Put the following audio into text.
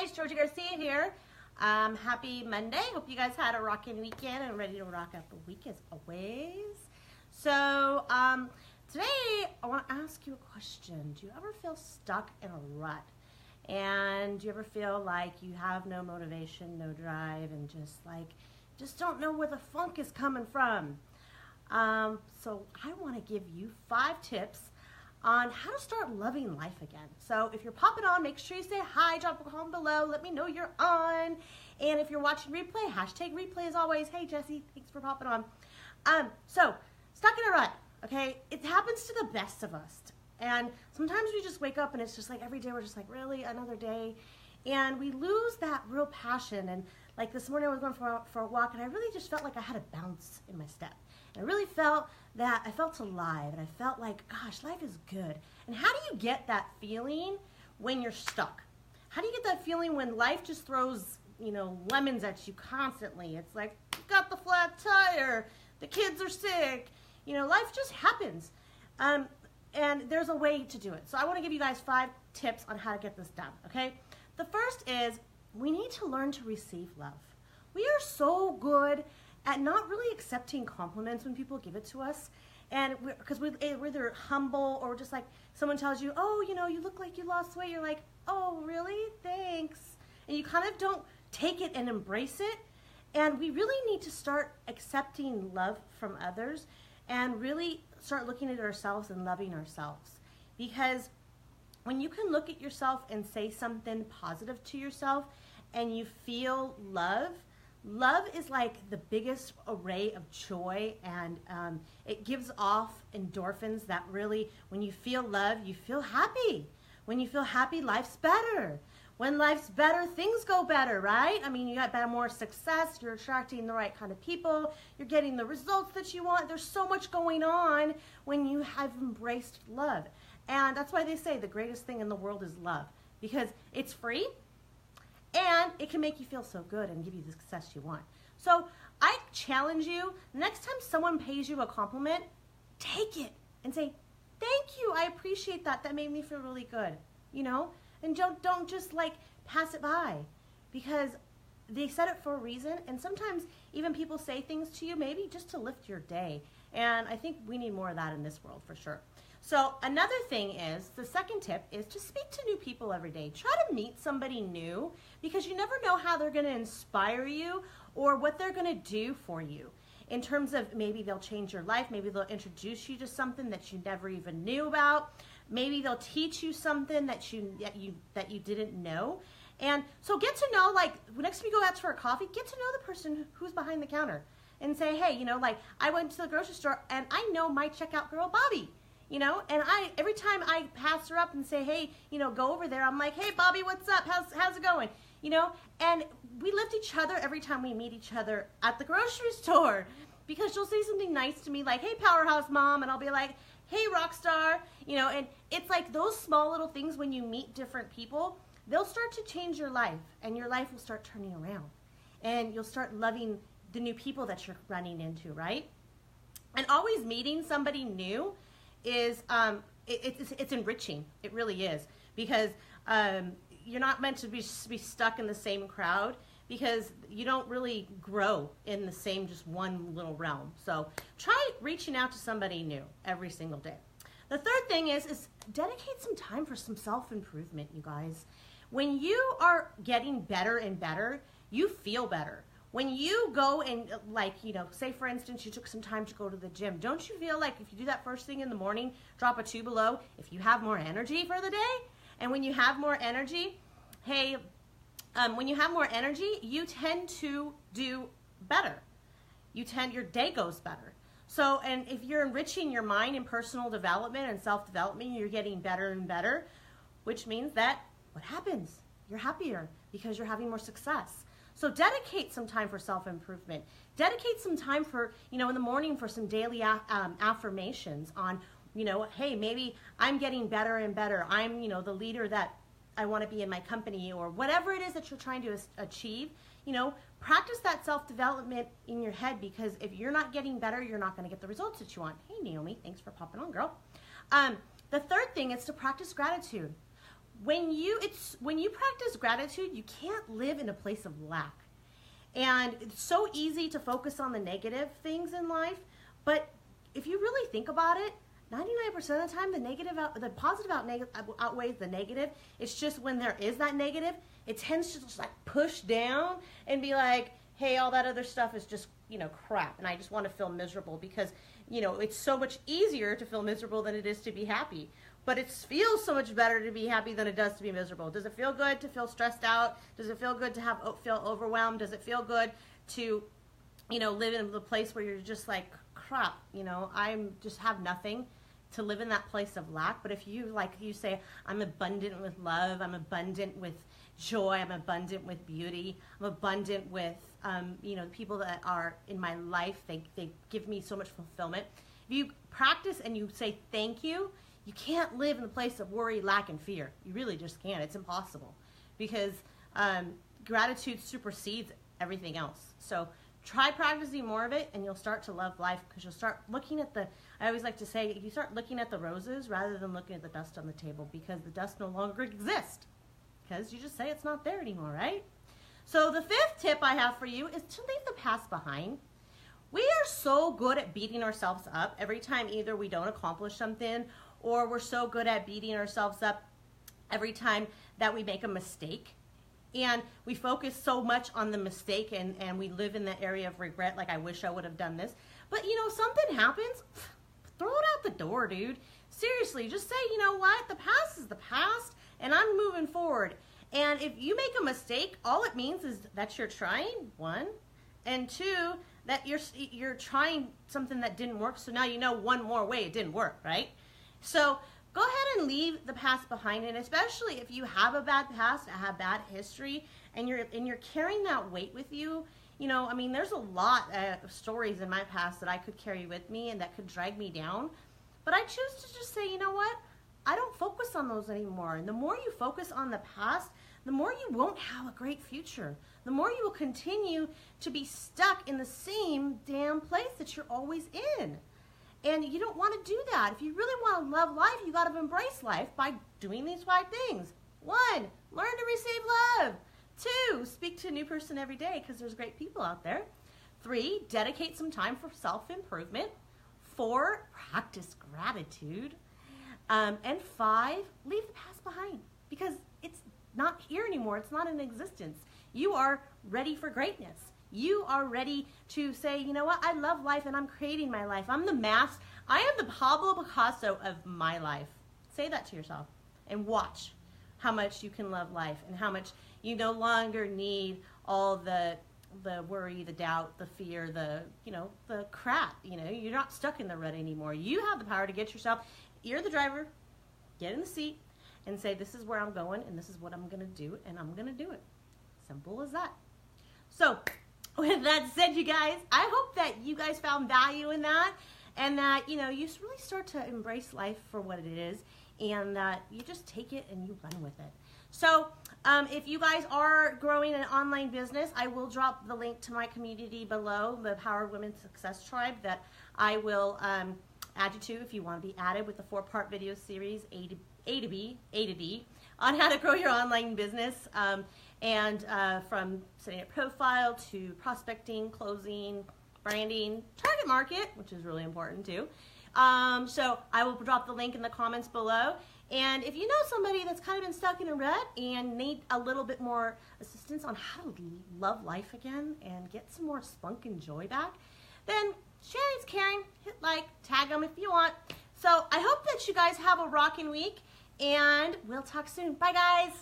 guys, Georgie Garcia here. Happy Monday. Hope you guys had a rocking weekend and ready to rock out the week as always. So today I want to ask you a question. Do you ever feel stuck in a rut? And do you ever feel like you have no motivation, no drive, and just don't know where the funk is coming from? So I want to give you 5 tips on how to start loving life again. So if you're popping on, make sure you say hi, drop a comment below, let me know you're on. And if you're watching replay, hashtag replay as always. Hey Jesse, thanks for popping on. So stuck in a rut, okay? It happens to the best of us. And sometimes we just wake up and it's just like every day we're just like, really, another day? And we lose that real passion. And like this morning I was going for a walk and I really just felt like I had a bounce in my step. And I really felt that I felt alive and I felt like, gosh, life is good. And how do you get that feeling when you're stuck? How do you get that feeling when life just throws, lemons at you constantly? It's like, you got the flat tire, the kids are sick, life just happens. And there's a way to do it. So I want to give you guys 5 tips on how to get this done, okay? The first is we need to learn to receive love. We are so good at not really accepting compliments when people give it to us. And because we're either humble or just like someone tells you, oh, you look like you lost weight. You're like, oh, really? Thanks. And you kind of don't take it and embrace it. And we really need to start accepting love from others and really start looking at ourselves and loving ourselves. Because when you can look at yourself and say something positive to yourself and you feel love, love is like the biggest array of joy, and it gives off endorphins that really, when you feel love, you feel happy. When you feel happy, life's better. When life's better, things go better, right? I mean, you got more success, you're attracting the right kind of people, you're getting the results that you want. There's so much going on when you have embraced love. And that's why they say the greatest thing in the world is love, because it's free and it can make you feel so good and give you the success you want. So I challenge you, next time someone pays you a compliment, take it and say, thank you, I appreciate that. That made me feel really good, And don't just like pass it by, because they said it for a reason. And sometimes even people say things to you maybe just to lift your day. And I think we need more of that in this world for sure. So another thing is, the second tip is to speak to new people every day. Try to meet somebody new, because you never know how they're going to inspire you or what they're going to do for you. In terms of maybe they'll change your life, maybe they'll introduce you to something that you never even knew about. Maybe they'll teach you something that you didn't know. And so get to know, like next time you go out for a coffee, get to know the person who's behind the counter and say, hey, like I went to the grocery store and I know my checkout girl, Bobby, and every time I pass her up and say, hey, go over there, I'm like, hey, Bobby, what's up? How's it going? And we lift each other every time we meet each other at the grocery store, because she'll say something nice to me like, hey, Powerhouse Mom, and I'll be like, hey, Rockstar, and it's like those small little things when you meet different people, they'll start to change your life, and your life will start turning around, and you'll start loving the new people that you're running into, right? And always meeting somebody new is, it's enriching. It really is, because you're not meant to be stuck in the same crowd, because you don't really grow in the same just one little realm. So try reaching out to somebody new every single day. The third thing is dedicate some time for some self-improvement, you guys. When you are getting better and better, you feel better. When you go and say for instance, you took some time to go to the gym, don't you feel like if you do that first thing in the morning, drop a 2 below, if you have more energy for the day? And when you have more energy, when you have more energy, you tend to do better. Your day goes better. So, and if you're enriching your mind in personal development and self-development, you're getting better and better, which means that what happens? You're happier because you're having more success. So dedicate some time for self-improvement. Dedicate some time for, in the morning for some daily affirmations on, hey, maybe I'm getting better and better. I'm, the leader that I want to be in my company, or whatever it is that you're trying to achieve. Practice that self-development in your head, because if you're not getting better, you're not going to get the results that you want. Hey, Naomi, thanks for popping on, girl. The third thing is to practice gratitude. when you practice gratitude, you can't live in a place of lack. And it's so easy to focus on the negative things in life, but if you really think about it, 99% of the time, the positive outweighs the negative. It's just when there is that negative, it tends to just like push down and be like, hey, all that other stuff is just, crap. And I just want to feel miserable because, it's so much easier to feel miserable than it is to be happy. But it feels so much better to be happy than it does to be miserable. Does it feel good to feel stressed out? Does it feel good to feel overwhelmed? Does it feel good to, live in the place where you're just like, crap, I'm just have nothing, to live in that place of lack? But if you say, I'm abundant with love, I'm abundant with joy, I'm abundant with beauty, I'm abundant with, the people that are in my life, they give me so much fulfillment. If you practice and you say thank you, you can't live in the place of worry, lack, and fear. You really just can't. It's impossible because gratitude supersedes everything else. So try practicing more of it and you'll start to love life because you'll start looking at I always like to say, you start looking at the roses rather than looking at the dust on the table because the dust no longer exists because you just say it's not there anymore, right? So the fifth tip I have for you is to leave the past behind. We are so good at beating ourselves up every time either we don't accomplish something or we're so good at beating ourselves up every time that we make a mistake. And we focus so much on the mistake and we live in the area of regret, like I wish I would have done this. But something happens, throw it out the door, dude. Seriously, just say, you know what, the past is the past and I'm moving forward. And if you make a mistake, all it means is that you're trying, one, and two, that you're trying something that didn't work. So now you know one more way it didn't work, right? So go ahead and leave the past behind, and especially if you have a bad past, have bad history, and you're carrying that weight with you. There's a lot of stories in my past that I could carry with me and that could drag me down. But I choose to just say, you know what? I don't focus on those anymore. And the more you focus on the past, the more you won't have a great future. The more you will continue to be stuck in the same damn place that you're always in. And you don't want to do that. If you really want to love life, you got to embrace life by doing these 5 things. 1, learn to receive love. 2, speak to a new person every day because there's great people out there. 3, dedicate some time for self-improvement. 4, practice gratitude. And 5, leave the past behind because it's not here anymore. It's not in existence. You are ready for greatness. You are ready to say, you know what, I love life and I'm creating my life. I am the Pablo Picasso of my life. Say that to yourself and watch how much you can love life and how much you no longer need all the worry, the doubt, the fear, the crap. You're not stuck in the rut anymore. You have the power to get yourself, you're the driver, get in the seat and say, this is where I'm going and this is what I'm going to do and I'm going to do it. Simple as that. So with that said, you guys, I hope that you guys found value in that and that, you really start to embrace life for what it is and that you just take it and you run with it. So if you guys are growing an online business, I will drop the link to my community below, the Power of Women Success Tribe, that I will add you to if you want to be added with the 4-part video series, A to D, on how to grow your online business. From setting a profile to prospecting, closing, branding, target market, which is really important too. So I will drop the link in the comments below. And if you know somebody that's kind of been stuck in a rut and need a little bit more assistance on how to love life again and get some more spunk and joy back, then sharing's caring. Hit like, tag them if you want. So I hope that you guys have a rocking week and we'll talk soon. Bye guys.